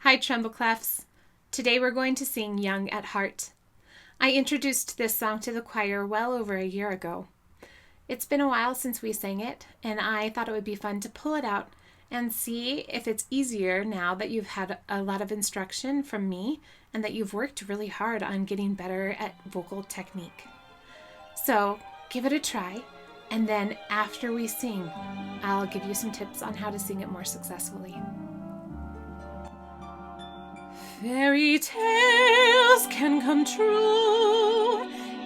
Hi, Tremble Clefs. Today we're going to sing Young at Heart. I introduced this song to the choir well over a year ago. It's been a while since we sang it, and I thought it would be fun to pull it out and see if it's easier now that you've had a lot of instruction from me and that you've worked really hard on getting better at vocal technique. So give it a try, and then after we sing, I'll give you some tips on how to sing it more successfully. Fairy tales can come true.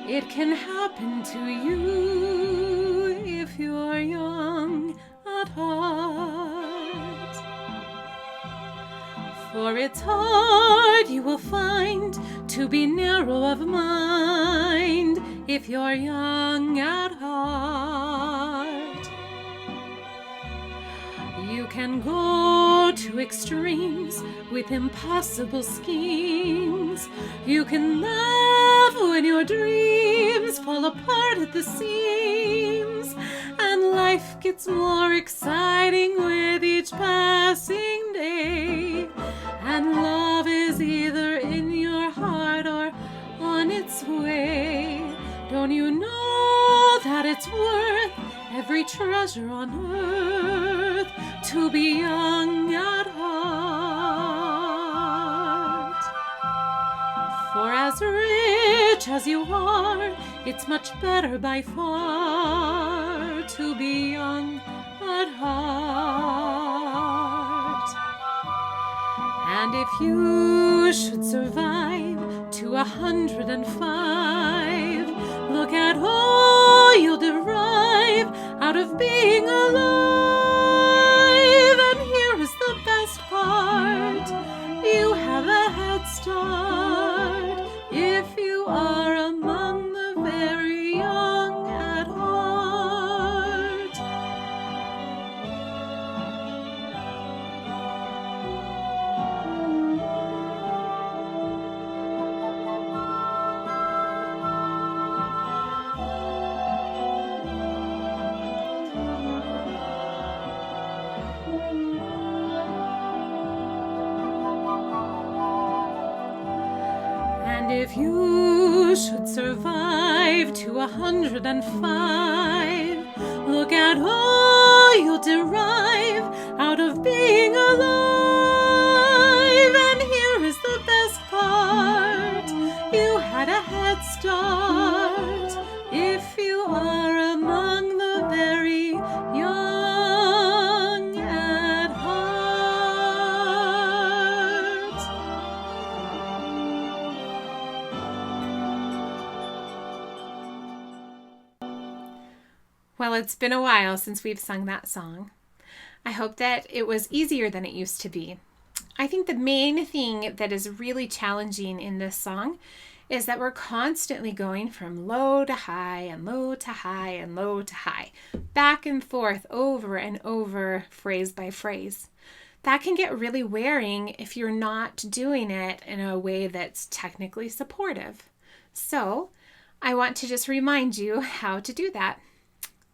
It can happen to you if you're young at heart. For it's hard, you will find, to be narrow of mind if you're young at heart. You can go to extremes with impossible schemes. You can laugh when your dreams fall apart at the seams, and life gets more exciting with each passing day. And love is either in your heart or on its way. Don't you know that it's worth every treasure on earth to be young at heart? For as rich as you are, it's much better by far to be young at heart. And if you should survive to 105, look at all you'll derive out of being alive. And here is the best part: you have a head start if you are among the very young at heart. And if you should survive to 105, look at all you'll derive out of being alive. And here is the best part: you had a head start if you are among the very young at heart. Well, it's been a while since we've sung that song. I hope that it was easier than it used to be. I think the main thing that is really challenging in this song is that we're constantly going from low to high and low to high and low to high, back and forth over and over, phrase by phrase. That can get really wearing if you're not doing it in a way that's technically supportive. So I want to just remind you how to do that.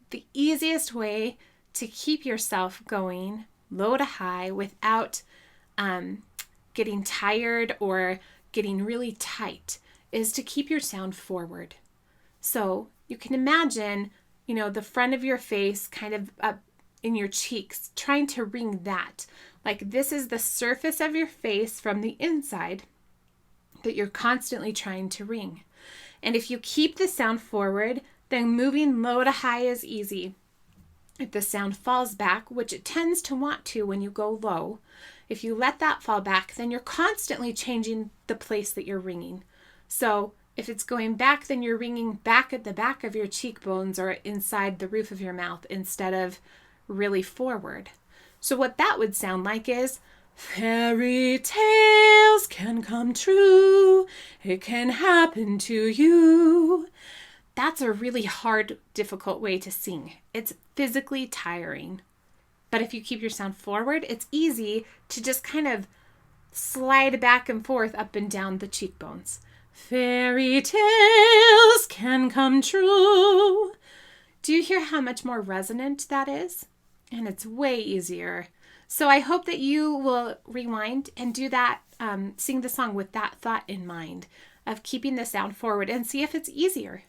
The easiest way to keep yourself going low to high without getting tired or getting really tight is to keep your sound forward. So you can imagine, the front of your face kind of up in your cheeks, trying to ring that. Like this is the surface of your face from the inside that you're constantly trying to ring. And if you keep the sound forward, then moving low to high is easy. If the sound falls back, which it tends to want to when you go low, if you let that fall back, then you're constantly changing the place that you're ringing. So if it's going back, then you're ringing back at the back of your cheekbones or inside the roof of your mouth instead of really forward. So what that would sound like is, fairy tales can come true. It can happen to you. That's a really hard, difficult way to sing. It's physically tiring. But if you keep your sound forward, it's easy to just kind of slide back and forth up and down the cheekbones. Fairy tales can come true. Do you hear how much more resonant that is? And it's way easier So I hope that you will rewind and do that, sing the song with that thought in mind of keeping the sound forward and see if it's easier.